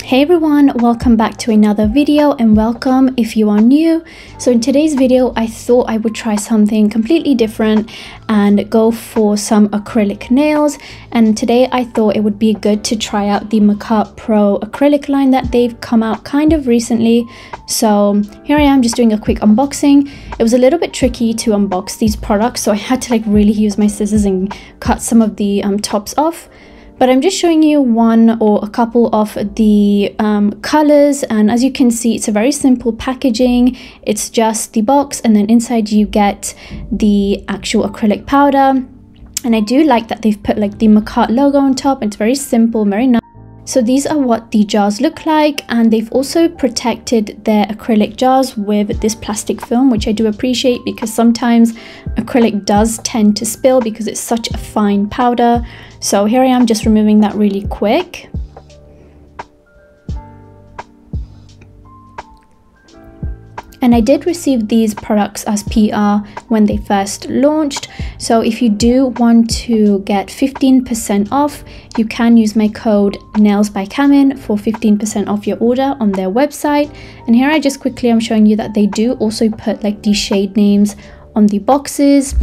Hey everyone, welcome back to another video and welcome if you are new. So in today's video I thought I would try something completely different and go for some acrylic nails, and today I thought it would be good to try out the Makartt Pro acrylic line that they've come out kind of recently. So here I am just doing a quick unboxing. It was a little bit tricky to unbox these products, so I had to really use my scissors and cut some of the tops off. But I'm just showing you one or a couple of the colors, and as you can see it's a very simple packaging. It's just the box and then inside you get the actual acrylic powder, and I do like that they've put the Makartt logo on top. It's very simple, very nice. So these are what the jars look like, and they've also protected their acrylic jars with this plastic film, which I do appreciate because sometimes acrylic does tend to spill because it's such a fine powder. So here I am just removing that really quick. And I did receive these products as PR when they first launched. So if you do want to get 15% off, you can use my code NailsByCamin for 15% off your order on their website. And here I just quickly am showing you that they do also put the shade names on the boxes,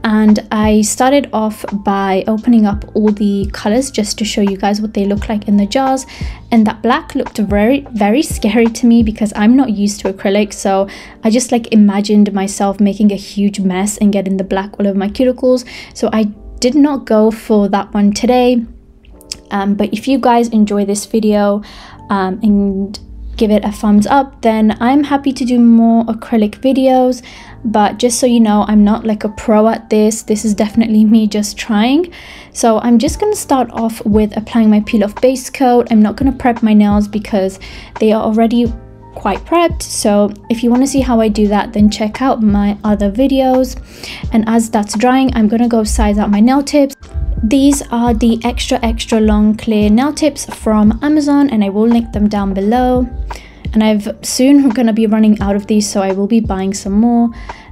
and I started off by opening up all the colors just to show you guys what they look like in the jars. And that black looked very scary to me because I'm not used to acrylic, so I just imagined myself making a huge mess and getting the black all over my cuticles, so I did not go for that one today. But if you guys enjoy this video and give it a thumbs up, then I'm happy to do more acrylic videos. But just so you know, I'm not a pro at this. This is definitely me just trying. So I'm just going to start off with applying my peel off base coat. I'm not going to prep my nails because they are already quite prepped. So if you want to see how I do that, then check out my other videos. And as that's drying, I'm going to go size out my nail tips. These are the extra long clear nail tips from Amazon, and I will link them down below. And I've soon gonna be running out of these, so I will be buying some more.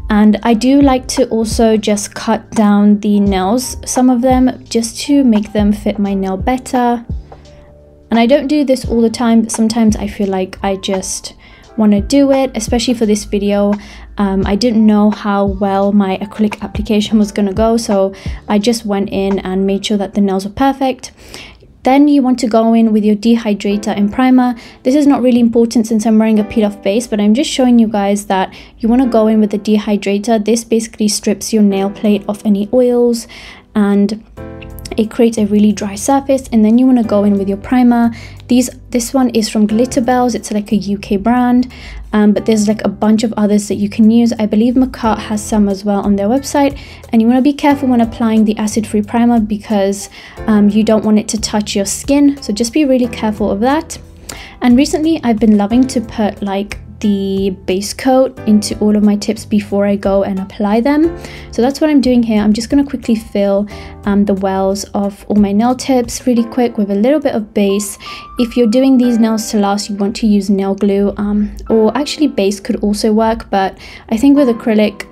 And I do like to also just cut down the nails, some of them, just to make them fit my nail better. And I don't do this all the time, but sometimes I feel like I just want to do it, especially for this video. I didn't know how well my acrylic application was gonna go, so I just went in and made sure that the nails were perfect. Then you want to go in with your dehydrator and primer. This is not really important since I'm wearing a peel off base, but I'm just showing you guys that you want to go in with the dehydrator. This basically strips your nail plate of any oils and it creates a really dry surface. And then you want to go in with your primer. This one is from Glitterbels. It's a UK brand, but there's a bunch of others that you can use. I believe Makartt has some as well on their website. And you want to be careful when applying the acid-free primer because you don't want it to touch your skin, so just be really careful of that. And recently I've been loving to put the base coat into all of my tips before I go and apply them. So that's what I'm doing here. I'm just going to quickly fill the wells of all my nail tips really quick with a little bit of base. If you're doing these nails to last, you want to use nail glue, or actually base could also work, but I think with acrylic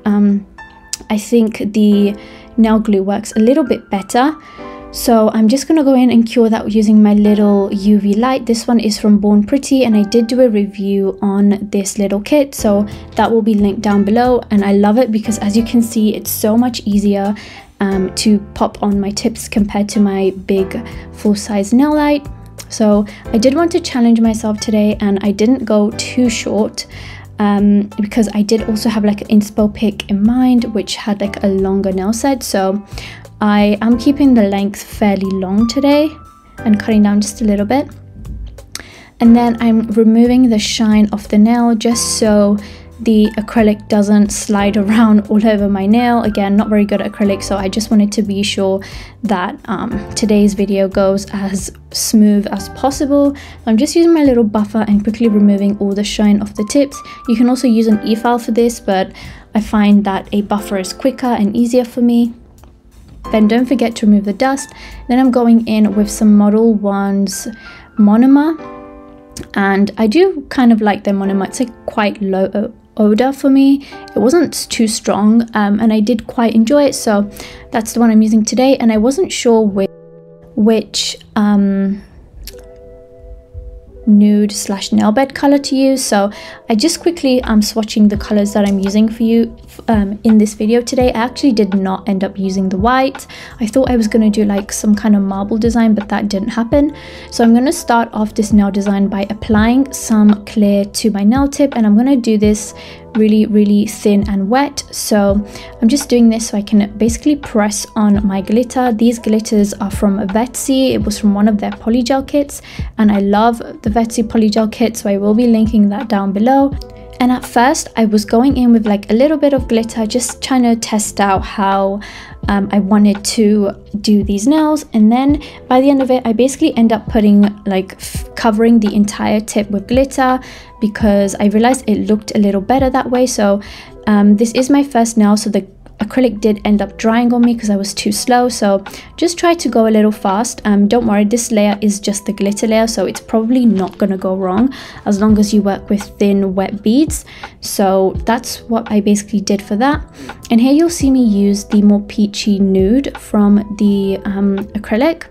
I think the nail glue works a little bit better. So I'm just going to go in and cure that using my little UV light. This one is from Born Pretty, and I did do a review on this little kit, so that will be linked down below. And I love it because, as you can see, it's so much easier to pop on my tips compared to my big full-size nail light. So I did want to challenge myself today, and I didn't go too short because I did also have an inspo pick in mind which had a longer nail set. So I am keeping the length fairly long today and cutting down just a little bit. And then I'm removing the shine off the nail just so the acrylic doesn't slide around all over my nail. Again, not very good at acrylic, so I just wanted to be sure that today's video goes as smooth as possible. I'm just using my little buffer and quickly removing all the shine off the tips. You can also use an e-file for this, but I find that a buffer is quicker and easier for me. Then don't forget to remove the dust. Then I'm going in with some Model 1's monomer, and I do kind of like their monomer. It's quite low odor for me. It wasn't too strong, and I did quite enjoy it, so that's the one I'm using today. And I wasn't sure which nude slash nail bed color to use. So I just quickly swatching the colors that I'm using for you in this video today. I actually did not end up using the white. I thought I was going to do like some kind of marble design, but that didn't happen. So I'm going to start off this nail design by applying some clear to my nail tip, and I'm going to do this really thin and wet. So I'm just doing this so I can basically press on my glitter. These glitters are from Vetsy. It was from one of their polygel kits, and I love the Vetsy polygel kit, so I will be linking that down below. And at first I was going in with like a little bit of glitter, just trying to test out how I wanted to do these nails. And then by the end of it, I basically end up putting like covering the entire tip with glitter, because I realized it looked a little better that way. So this is my first nail, so the acrylic did end up drying on me because I was too slow. So just try to go a little fast. Don't worry, this layer is just the glitter layer, so it's probably not gonna go wrong as long as you work with thin wet beads. So that's what I basically did for that. And here you'll see me use the more peachy nude from the acrylic,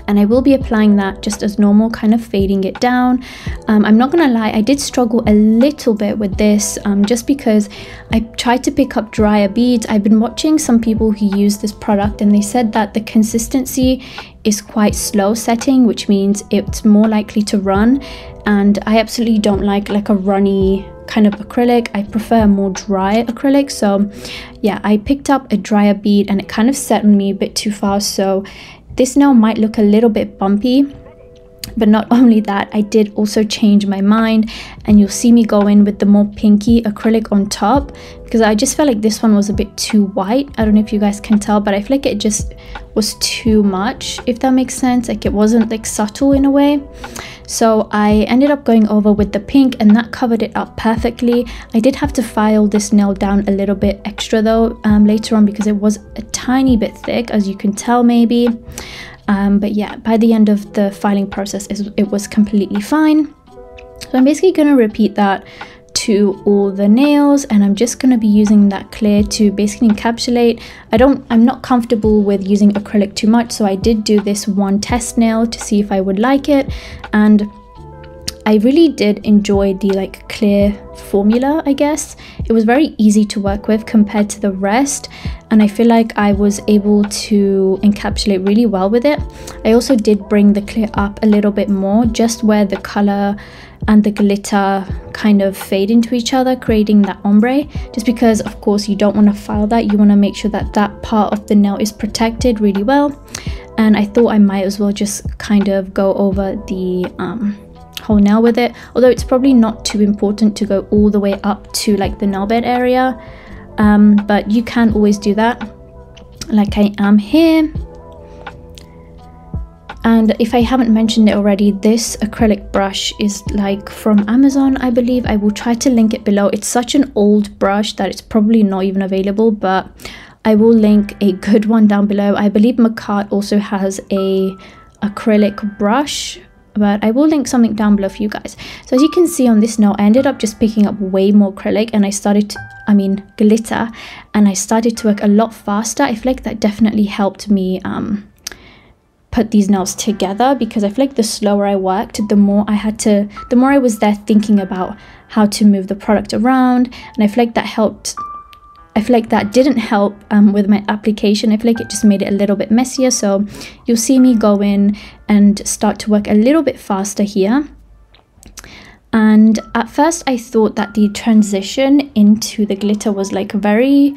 and I will be applying that just as normal, kind of fading it down. I'm not gonna lie, I did struggle a little bit with this, just because I tried to pick up drier beads. I've been watching some people who use this product, and they said that the consistency is quite slow setting, which means it's more likely to run, and I absolutely don't like a runny kind of acrylic. I prefer a more dry acrylic. So yeah, I picked up a drier bead and it kind of set on me a bit too fast, so this nail might look a little bit bumpy. But not only that, I did also change my mind, and you'll see me go in with the more pinky acrylic on top, because I just felt like this one was a bit too white. I don't know if you guys can tell, but I feel like it just was too much, if that makes sense. Like it wasn't like subtle in a way. So I ended up going over with the pink, and that covered it up perfectly. I did have to file this nail down a little bit extra though later on, because it was a tiny bit thick, as you can tell maybe. But yeah, by the end of the filing process, it was completely fine. So I'm basically going to repeat that to all the nails, and I'm just going to be using that clear to basically encapsulate. I'm not comfortable with using acrylic too much, so I did do this one test nail to see if I would like it, and I really did enjoy the like clear formula, I guess. It was very easy to work with compared to the rest, and I feel like I was able to encapsulate really well with it. I also did bring the clear up a little bit more, just where the color and the glitter kind of fade into each other, creating that ombre, just because of course you don't want to file that. You want to make sure that that part of the nail is protected really well. And I thought I might as well just kind of go over the whole nail with it, although it's probably not too important to go all the way up to like the nail bed area, but you can always do that like I am here. And if I haven't mentioned it already, this acrylic brush is like from Amazon, I believe. I will try to link it below. It's such an old brush that it's probably not even available, but I will link a good one down below. I believe Makartt also has a acrylic brush, but I will link something down below for you guys. So as you can see on this nail, I ended up just picking up way more acrylic, and glitter, and I started to work a lot faster. I feel like that definitely helped me put these nails together, because I feel like the slower I worked, the more I was there thinking about how to move the product around, and I feel like that helped. I feel like that didn't help with my application. I feel like it just made it a little bit messier. So you'll see me go in and start to work a little bit faster here. And at first I thought that the transition into the glitter was like very,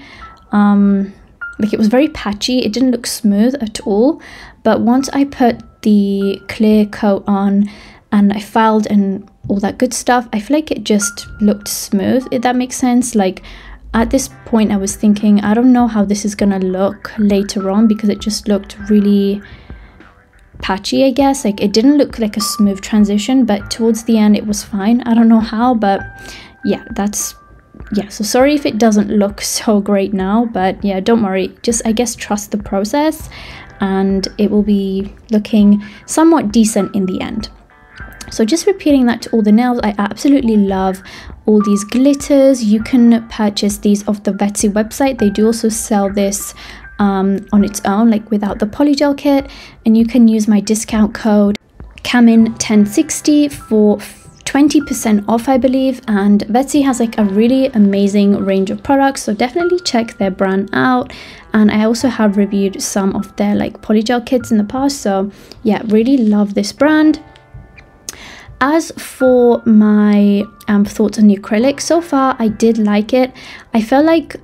it was very patchy. It didn't look smooth at all. But once I put the clear coat on and I filed and all that good stuff, I feel like it just looked smooth, if that makes sense. Like, at this point I was thinking, I don't know how this is gonna look later on, because it just looked really patchy, I guess. Like, it didn't look like a smooth transition, but towards the end it was fine. I don't know how, but yeah, so sorry if it doesn't look so great now, but yeah, don't worry, just I guess trust the process and it will be looking somewhat decent in the end. So just repeating that to all the nails. I absolutely love all these glitters. You can purchase these off the Vetsy website. They do also sell this on its own, like without the polygel kit, and you can use my discount code Camin 1060 for 20% off, I believe. And Etsy has like a really amazing range of products, so definitely check their brand out. And I also have reviewed some of their like polygel kits in the past, so yeah, really love this brand. As for my thoughts on the acrylic, so far I did like it. I felt like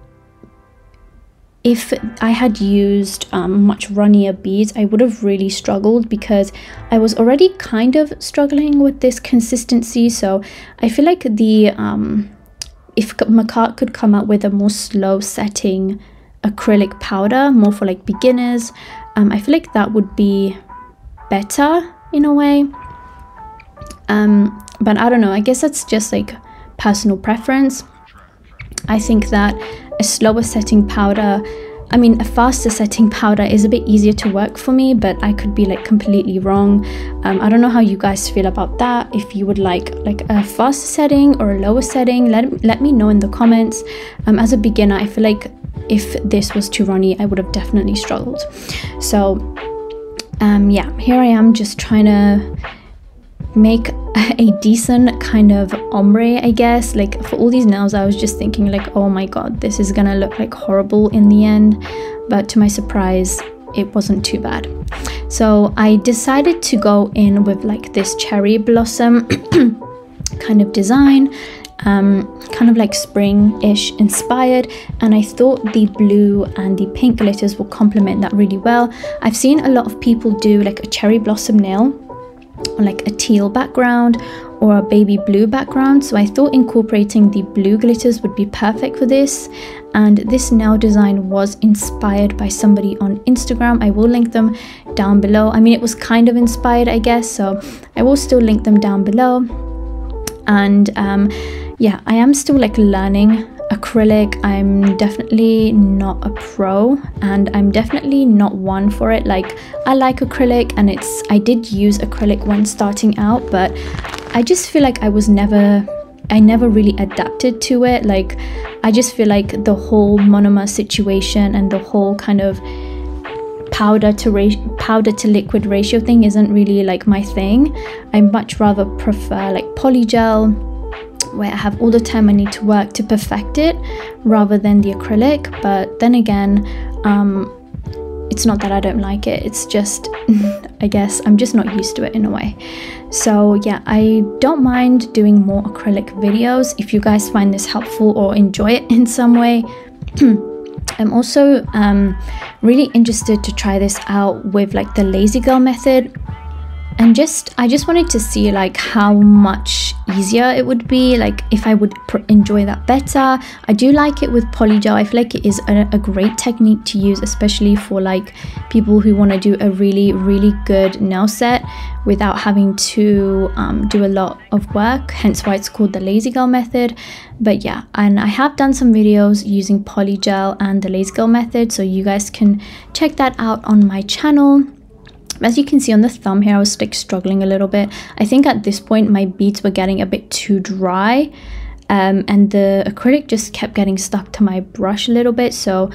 if I had used much runnier beads, I would have really struggled, because I was already kind of struggling with this consistency. So I feel like the if Makartt could come out with a more slow setting acrylic powder, more for like beginners, I feel like that would be better in a way. But I don't know, I guess that's just like personal preference. I think that a slower setting powder, I mean a faster setting powder is a bit easier to work for me, but I could be like completely wrong. I don't know how you guys feel about that. If you would like a faster setting or a lower setting, let me know in the comments. As a beginner, I feel like if this was too runny, I would have definitely struggled. So yeah, here I am just trying to make a decent kind of ombre, I guess. Like for all these nails, I was just thinking like, oh my god, this is gonna look like horrible in the end, but to my surprise it wasn't too bad. So I decided to go in with like this cherry blossom kind of design, kind of like spring-ish inspired, and I thought the blue and the pink glitters will complement that really well. I've seen a lot of people do like a cherry blossom nail on like a teal background or a baby blue background, so I thought incorporating the blue glitters would be perfect for this. And this nail design was inspired by somebody on Instagram. I will link them down below. I mean, it was kind of inspired, I guess, so I will still link them down below. And yeah, I am still like learning acrylic. I'm definitely not a pro, and I'm definitely not one for it. Like I like acrylic, and I did use acrylic when starting out, but I just feel like I never really adapted to it. Like I just feel like the whole monomer situation and the whole kind of powder to liquid ratio thing isn't really like my thing. I much rather prefer like polygel, where I have all the time I need to work to perfect it, rather than the acrylic. But then again, it's not that I don't like it, it's just I guess I'm just not used to it in a way. So yeah, I don't mind doing more acrylic videos if you guys find this helpful or enjoy it in some way. I'm also really interested to try this out with like the lazy girl method, and I just wanted to see like how much easier it would be, like if I would enjoy that better. I do like it with polygel. I feel like it is a great technique to use, especially for like people who want to do a really good nail set without having to do a lot of work, hence why it's called the lazy girl method. But yeah, and I have done some videos using polygel and the lazy girl method, so you guys can check that out on my channel. As you can see on the thumb here, I was like struggling a little bit. I think at this point my beads were getting a bit too dry, and the acrylic just kept getting stuck to my brush a little bit. So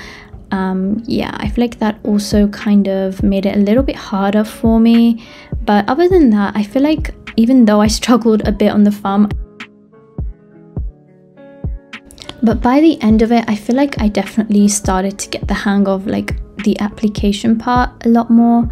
yeah, I feel like that also kind of made it a little bit harder for me. But other than that, I feel like even though I struggled a bit on the thumb, but by the end of it, I feel like I definitely started to get the hang of like the application part a lot more.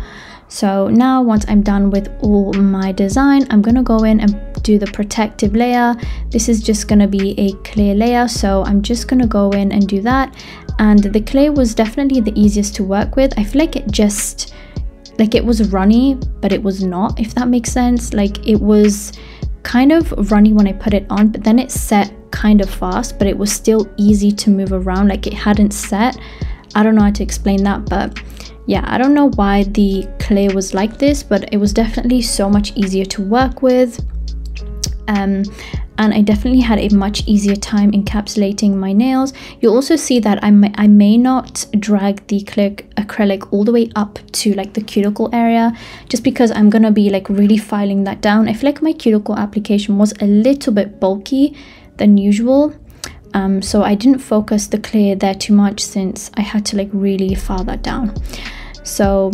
So now once I'm done with all my design, I'm gonna go in and do the protective layer. This is just gonna be a clear layer, so I'm just gonna go in and do that. And the clay was definitely the easiest to work with. I feel like it just, like it was runny, but it was not, if that makes sense. Like it was kind of runny when I put it on, but then it set kind of fast, but it was still easy to move around, like it hadn't set. I don't know how to explain that, but yeah, I don't know why the clay was like this, but it was definitely so much easier to work with. And I definitely had a much easier time encapsulating my nails. You'll also see that I may not drag the acrylic all the way up to like the cuticle area, just because I'm gonna be like really filing that down. I feel like my cuticle application was a little bit bulky than usual. So I didn't focus the clear there too much, since I had to like really file that down. So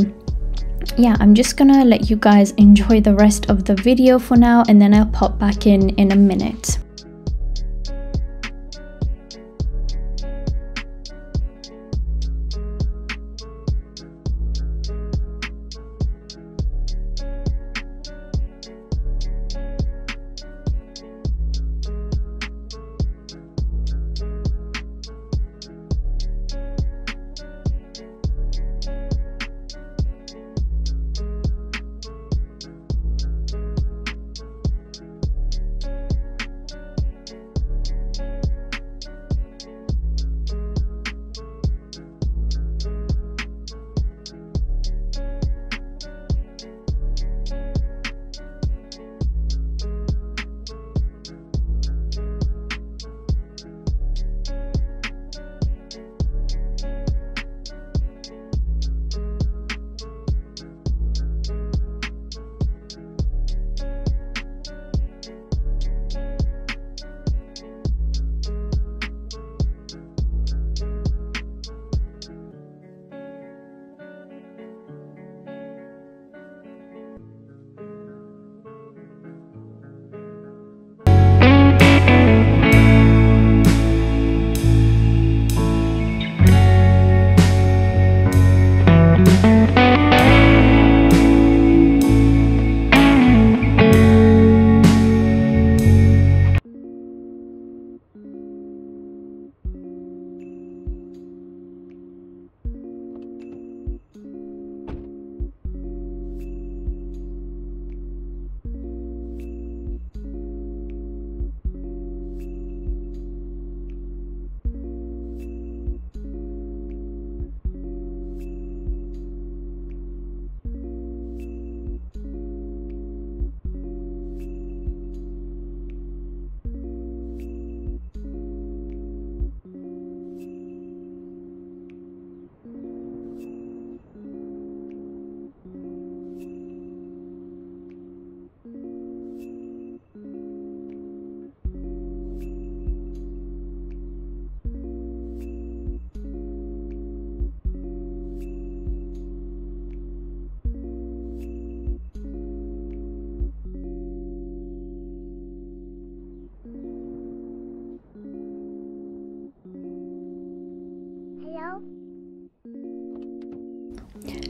yeah, I'm just gonna let you guys enjoy the rest of the video for now, and then I'll pop back in a minute.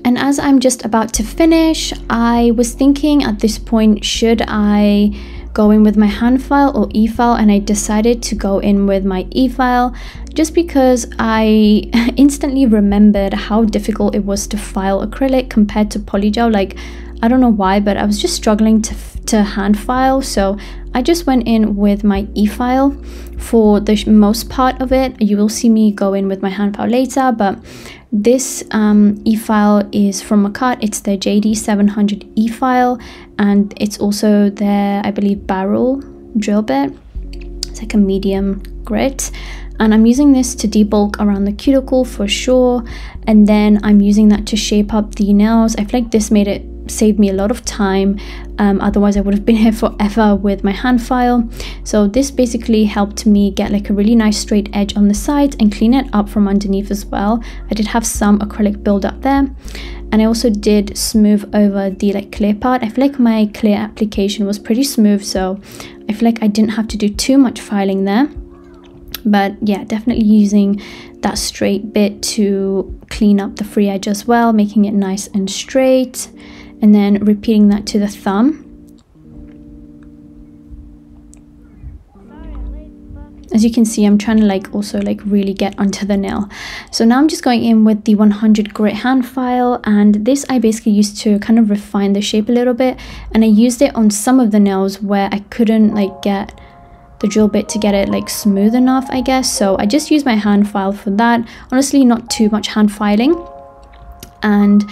And as I'm just about to finish, I was thinking at this point, should I go in with my hand file or e-file, and I decided to go in with my e-file just because I instantly remembered how difficult it was to file acrylic compared to polygel. Like, I don't know why, but I was just struggling to hand file, so I just went in with my e-file for the most part of it. You will see me go in with my hand file later, but this e-file is from Makartt. It's the JD700 e-file, and it's also their, I believe, barrel drill bit. It's like a medium grit, and I'm using this to debulk around the cuticle for sure, and then I'm using that to shape up the nails. I feel like this saved me a lot of time, otherwise I would have been here forever with my hand file. So this basically helped me get like a really nice straight edge on the sides and clean it up from underneath as well. I did have some acrylic build up there, and I also did smooth over the like clear part. I feel like my clear application was pretty smooth, so I feel like I didn't have to do too much filing there. But yeah, definitely using that straight bit to clean up the free edge as well, making it nice and straight, and then repeating that to the thumb. As you can see, I'm trying to like also like really get onto the nail. So now I'm just going in with the 100 grit hand file, and this I basically used to kind of refine the shape a little bit, and I used it on some of the nails where I couldn't like get the drill bit to get it like smooth enough, I guess. So I just used my hand file for that. Honestly, not too much hand filing, and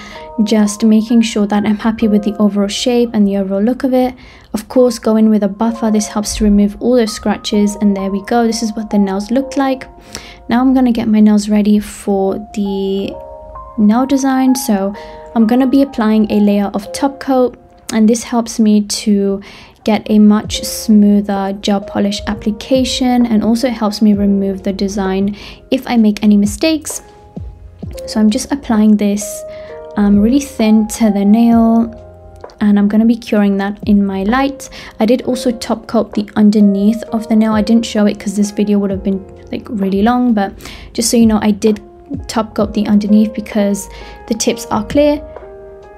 just making sure that I'm happy with the overall shape and the overall look of it. Of course, go in with a buffer. This helps to remove all those scratches, and there we go. This is what the nails looked like. Now I'm gonna get my nails ready for the nail design. So I'm gonna be applying a layer of top coat, and this helps me to get a much smoother gel polish application, and also it helps me remove the design if I make any mistakes. So I'm just applying this really thin to the nail, and I'm going to be curing that in my light. I did also top coat the underneath of the nail. I didn't show it because this video would have been like really long, but just so you know, I did top coat the underneath because the tips are clear.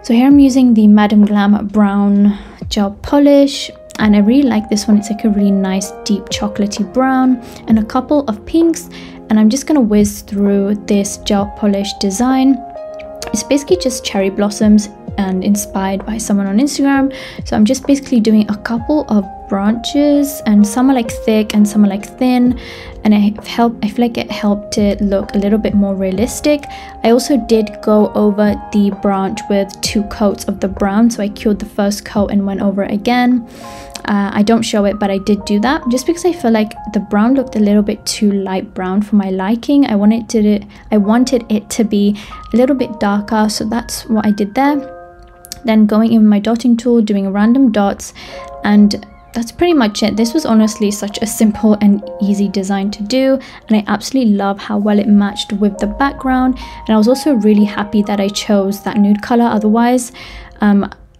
So here I'm using the Madam Glam brown gel polish, and I really like this one. It's like a really nice deep chocolatey brown and a couple of pinks, and I'm just going to whiz through this gel polish design. It's basically just cherry blossoms and inspired by someone on Instagram. So I'm just basically doing a couple of branches, and some are like thick and some are like thin, and I feel like it helped it look a little bit more realistic. I also did go over the branch with 2 coats of the brown, so I cured the first coat and went over it again. I don't show it, but I did do that just because I feel like the brown looked a little bit too light brown for my liking. I wanted it to be a little bit darker, so that's what I did there. Then going in with my dotting tool, doing random dots, and that's pretty much it. This was honestly such a simple and easy design to do, and I absolutely love how well it matched with the background. And I was also really happy that I chose that nude color. Otherwise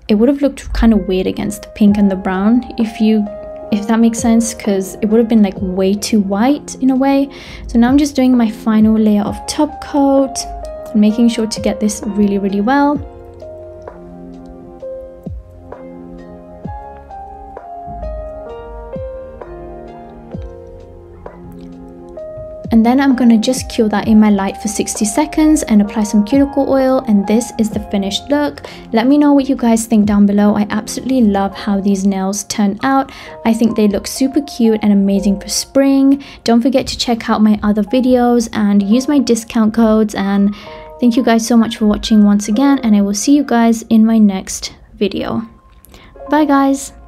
it would have looked kind of weird against the pink and the brown, if that makes sense, because it would have been like way too white in a way. So now I'm just doing my final layer of top coat and making sure to get this really, really well. And then I'm going to just cure that in my light for 60 seconds and apply some cuticle oil, and this is the finished look. Let me know what you guys think down below. I absolutely love how these nails turn out. I think they look super cute and amazing for spring. Don't forget to check out my other videos and use my discount codes, and thank you guys so much for watching once again, and I will see you guys in my next video. Bye guys!